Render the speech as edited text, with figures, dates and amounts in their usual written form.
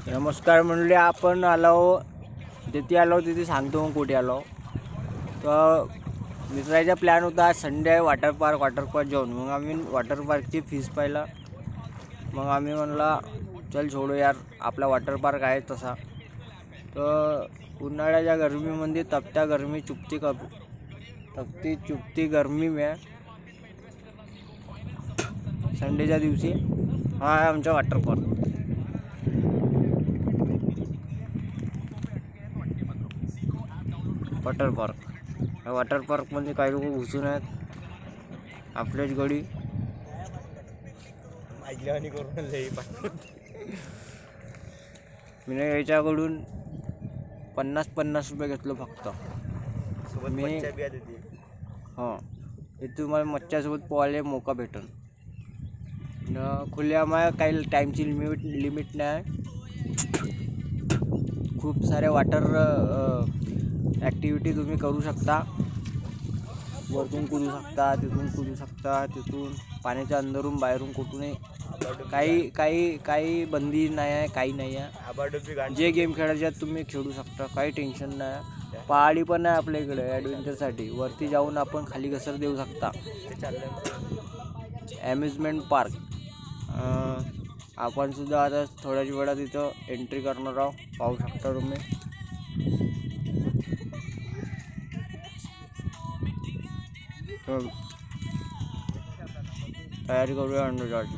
नमस्कार म्हणले आपण आलो तिथे सांगतो मग कुठे आलो. तर मित्राचा प्लॅन होता संडे वॉटर पार्क जाऊन. मग आम्ही वॉटर पार्कची फीस पाहिला. मग आम्ही म्हणला चल सोडू यार, आपला वॉटर पार्क आहे तसा. तर उन्हाळ्याच्या गरमीमध्ये तपती चुपती गरमी में संडेच्या दिवशी हा आहे आमचा वॉटर पार्क. वॉटर पार्कमध्ये काही लोक घुसून आहेत, आपल्याच गडी मी याच्याकडून 50 रुपये घेतलो फक्त. मी हां इथे तुम्हाला मच्छ्यासोबत पोहायला मोका भेटन. खुल्या माय काही टाईमची लिमिट नाही. खूप सारे वॉटर ॲक्टिव्हिटी तुम्ही करू शकता. वरतून करू शकता, तिथून पाण्याच्या अंदरून बाहेरून कुठूनही काही बंदी नाही आहे, काही नाही आहे. जे गेम खेळायचे तुम्ही खेळू शकता, काही टेन्शन नाही. पहाडी पण आहे आपल्या इकडे ॲडव्हेंचरसाठी. वरती जाऊन आपण खाली घसर देऊ शकता. Amusement park. आपण सुद्धा आता थोड्याच वेळात तिथं एंट्री करणार आहोत, पाहू शकता तुम्ही. तयारी करूया अंडर जायची.